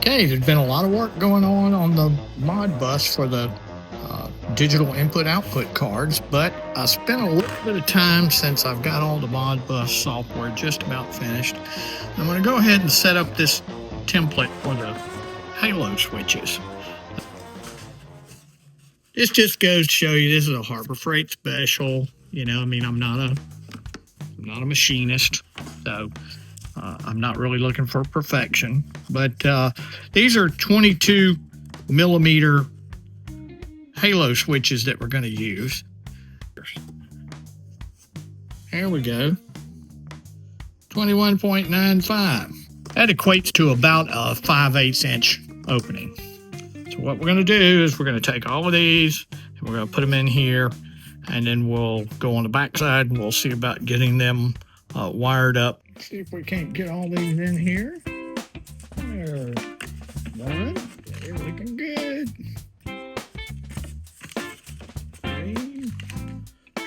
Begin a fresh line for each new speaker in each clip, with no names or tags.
Okay, there's been a lot of work going on the mod bus for the digital input-output cards, but I spent a little bit of time since I've got all the mod bus software just about finished. I'm going to go ahead and set up this template for the halo switches. This just goes to show you this is a Harbor Freight special. You know, I mean, I'm not a machinist, so I'm not really looking for perfection, but these are 22 millimeter halo switches that we're going to use. Here we go. 21.95. That equates to about a 5/8 inch opening. So what we're going to do is we're going to take all of these and we're going to put them in here, and then we'll go on the back side and we'll see about getting them wired up. See if we can't get all these in here. There. One. They're looking good.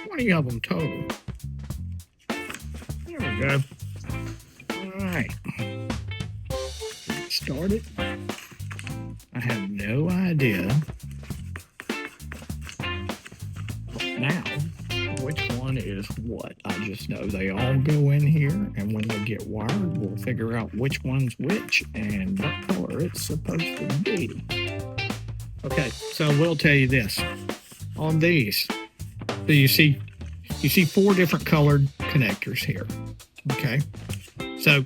20 of them total. There we go. All right. Get started. I have no idea now which one is what. I just know they all go in here, and when they get wired, we'll figure out which one's which and what color it's supposed to be. Okay, so we'll tell you this. On these, so you see 4 different colored connectors here. Okay, so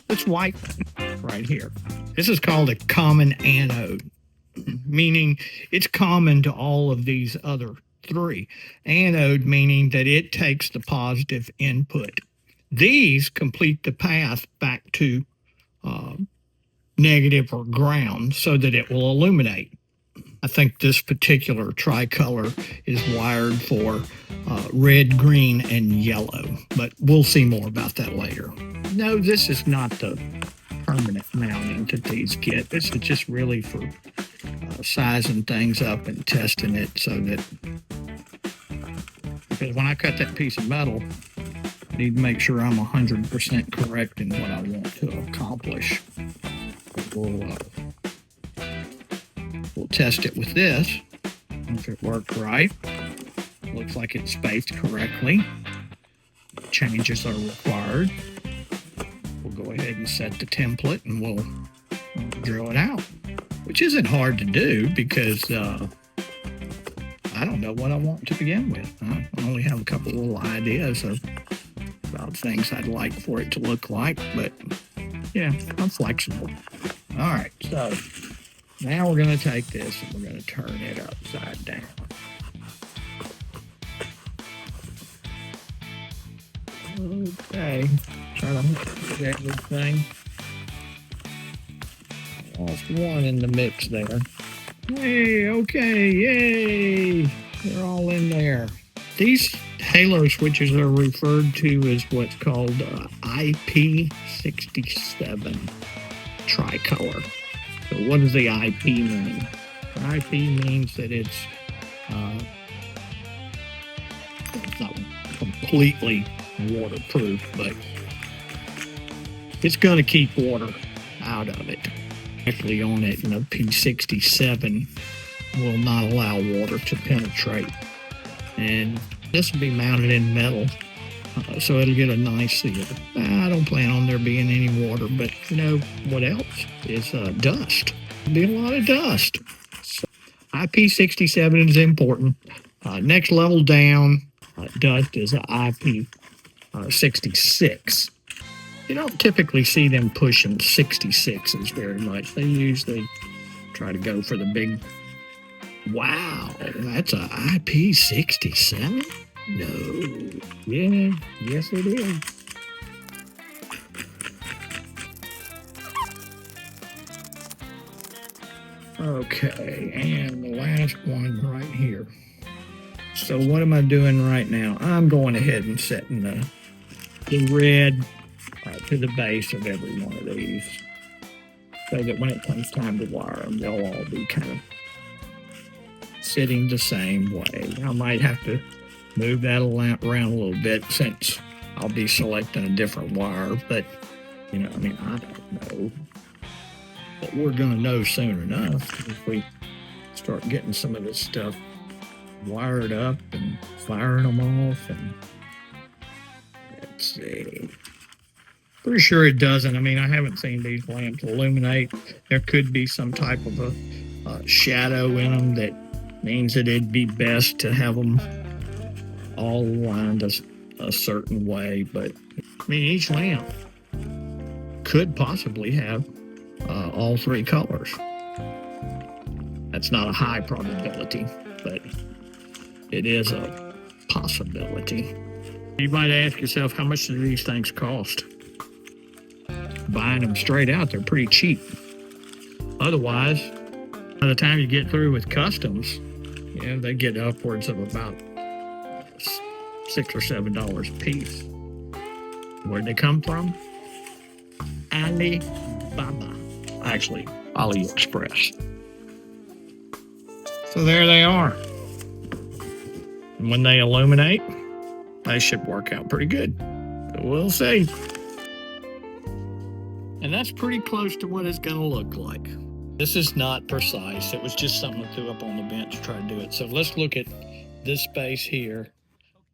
this white one right here, this is called a common anode, meaning it's common to all of these other 3. Anode meaning that it takes the positive input. These complete the path back to negative or ground so that it will illuminate. I think this particular tricolor is wired for red, green, and yellow, but we'll see more about that later. No, this is not the permanent mounting that these get. This is just really for sizing things up and testing it so that, because when I cut that piece of metal, I need to make sure I'm 100% correct in what I want to accomplish. We'll test it with this. If it worked right, looks like it's spaced correctly. Changes are required. We'll go ahead and set the template and we'll drill it out, which isn't hard to do because I don't know what I want to begin with. I only have a couple little ideas about things I'd like for it to look like, but yeah, I'm flexible. All right, so now we're going to take this and we're going to turn it upside down. Okay, try to get everything. Lost one in the mix there. Hey, okay, yay! They're all in there. These halo switches are referred to as what's called IP67 tricolor. So what does the IP mean? The IP means that it's not completely waterproof, but it's going to keep water out of it. Actually on it, P67 will not allow water to penetrate. And this will be mounted in metal, so it'll get a nice seal. I don't plan on there being any water, but you know what else is dust. There'll be a lot of dust. So IP67 is important. Next level down, dust is IP66. You don't typically see them pushing 66s very much. They usually try to go for the big. Wow, that's a IP67? No. Yeah, yes it is. Okay, and the last one right here. So what am I doing right now? I'm going ahead and setting the red to the base of every one of these so that when it comes time to wire them, they'll all be kind of sitting the same way. I might have to move that around a little bit since I'll be selecting a different wire, but I don't know. But we're going to know soon enough if we start getting some of this stuff wired up and firing them off. And let's see. Pretty sure it doesn't. I mean, I haven't seen these lamps illuminate. There could be some type of a shadow in them that means that it'd be best to have them all aligned a certain way. But I mean, each lamp could possibly have all three colors. That's not a high probability, but it is a possibility. You might ask yourself, how much do these things cost? Buying them straight out, they're pretty cheap. Otherwise, by the time you get through with customs, they get upwards of about $6 or $7 a piece. Where'd they come from? Alibaba. Actually, AliExpress. So there they are. And when they illuminate, they should work out pretty good. But we'll see. And that's pretty close to what it's going to look like. This is not precise. It was just something I threw up on the bench to try to do it. So let's look at this space here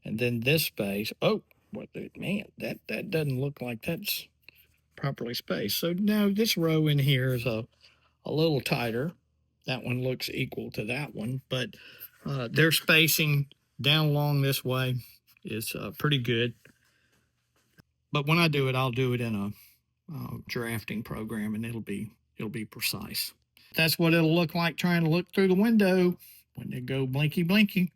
and then this space. Oh, man, that doesn't look like that's properly spaced. So now this row in here is a little tighter. That one looks equal to that one, but their spacing down along this way is pretty good. But when I do it, I'll do it in a drafting program, and it'll be precise. That's what it'll look like trying to look through the window when they go blinky blinky.